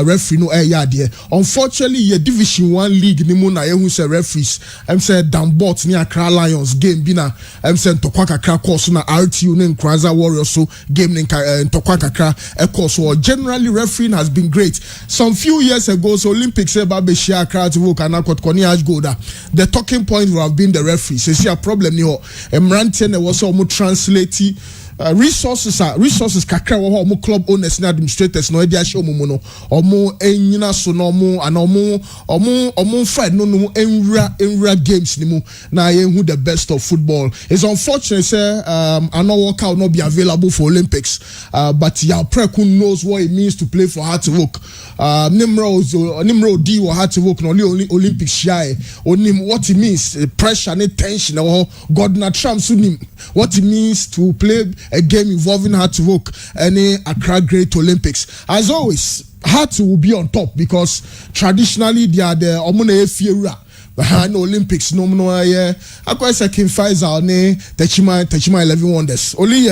Speaker 4: referee no ɛyɛ adeɛ unfortunately ye division 1 league ni mu na ye hu sɛ referees say Danbot ni Accra Lions game bi na say ntokwa kakra course na RTU ne Nkranza Warriors so game ne ntokwa kakra course so generally refereeing has been great. Some few years ago so Olympics say ba be share Accra to work and Kotkoni Ashgoda the talking point would have been the referees. Say a problem ni ho emrante na was so translate resources kakra wo ho club owners and administrators no e dia show mo no omo enyina so no omo and omo fight no enra games ni mu na ye who the best of football. It's unfortunate say no workout not be available for Olympics but ya Preku knows what it means to play for hard to work. Nimro D or hard to work no only Olympics shy onim what it means pressure and tension or God na Trump sunim what it means to play a game involving hard to work any Accra Great Olympics. As always, hard to will be on top because traditionally they are the Omune Fiera. Behind Olympics no akwa second Pfizer ne Techima 11 Wonders only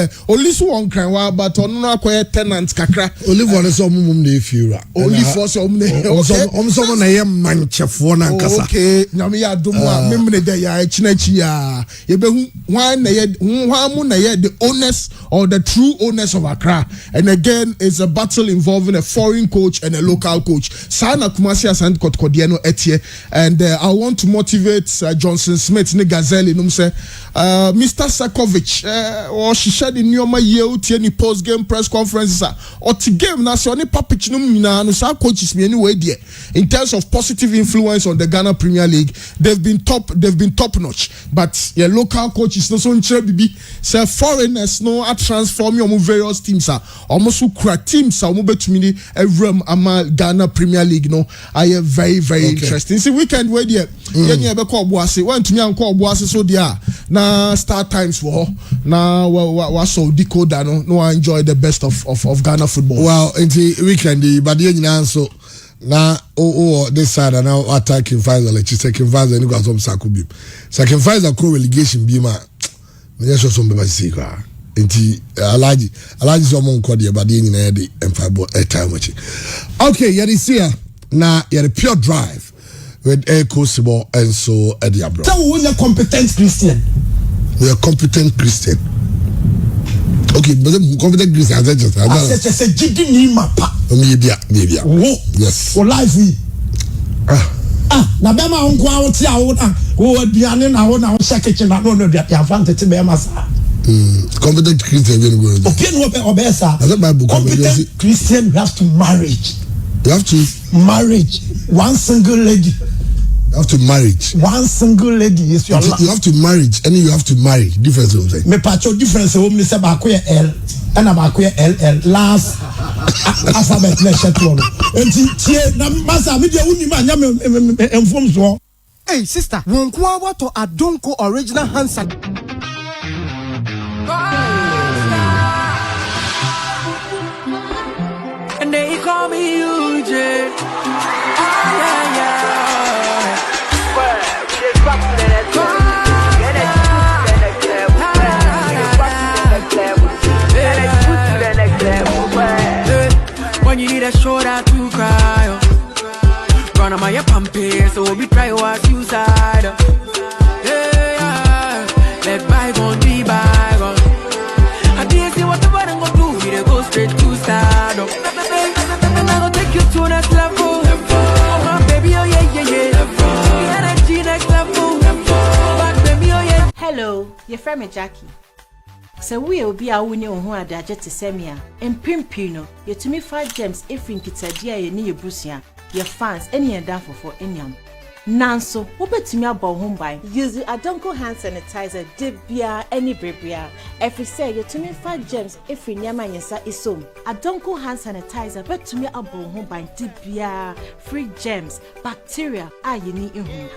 Speaker 4: so one cry but ono akwa tenant kakra
Speaker 2: only one so mum na efira
Speaker 4: only for some
Speaker 2: na ye manchefo na nkasa
Speaker 4: okay nyame ya domu a memne de ya chinachi ya ye be wan na ye na ye the owners or the true owners of Accra. And again it's a battle involving a foreign coach and a local coach. Sana Kumasi Asante Kotkodiano etie and I want to motivate Johnson Smith ne Gazelle no say Mr. Sakovic or she shared in Nyoma ye ni post game press conferences or to game na so ni papich no nyina no sa coaches me anyway there in terms of positive influence on the Ghana Premier League they've been top notch but your local coaches no so nchire bibi say foreigners no a transform your various teams almost crack teams omo betumi ni evram ama Ghana Premier League no I very interesting. See weekend where there yenye be call boase when tumi an call boase so there na start times for na wa so decoder no enjoy the best of Ghana football.
Speaker 2: Well into weekend but you nyina so na this side and now attacking Pfizer like second Pfizer ni go some sakubi second Pfizer co relegation bi ma me so so be ba secret nti alaji so mo nko de but you nyina de emfabo airtime wachi okay you see na you pure drive with Echo Sibo and so Eddie Abro.
Speaker 3: So we are competent Christian.
Speaker 2: We are competent Christian. Okay, but the competent Christian I said
Speaker 3: jidi ni mapa.
Speaker 2: Maybe.
Speaker 3: Yes. For life we. Na be ma nko a wote a wo na wo aduane na wo na wo kitchen na no aduane afante te be ma sa.
Speaker 2: Competent Christian we go.
Speaker 3: Obesa. Competent Christian you have to marriage.
Speaker 2: You have to
Speaker 3: marriage. One single lady.
Speaker 2: You have to marriage.
Speaker 3: One single lady is your life.
Speaker 2: You have to marriage and you have to marry. Difference of thing.
Speaker 3: Me pacho difference o me say ba ko L and ba ko LL last alphabet na shetlo no. Enti tie na masa me de uni ma nya me enfom so.
Speaker 10: Hey sister, won kwa wato Adonko original handset.
Speaker 1: And they call me UJ. When you need a shoulder to cry, run on my pamper, so we try what suicide. Yeah, let bygone be bygone. I didn't see what the button go do, we go straight to start. And I go take you to next level. Oh, baby, oh yeah. The energy next level. Back baby, oh yeah.
Speaker 11: Hello, your friend me Jackie. So we will be a winner who are there to Semia and Pimpino. You to me 5 gems if in Kitsadia, you need your Brucia, your fans, any and down for any. Nanso, what bet to me about home by? Use the Adonko hand sanitizer, debia, any bribia. If you say you to me 5 gems if in Yamansa is so. Adonko hand sanitizer, bet to me about home by debia, free gems, bacteria, you need in home.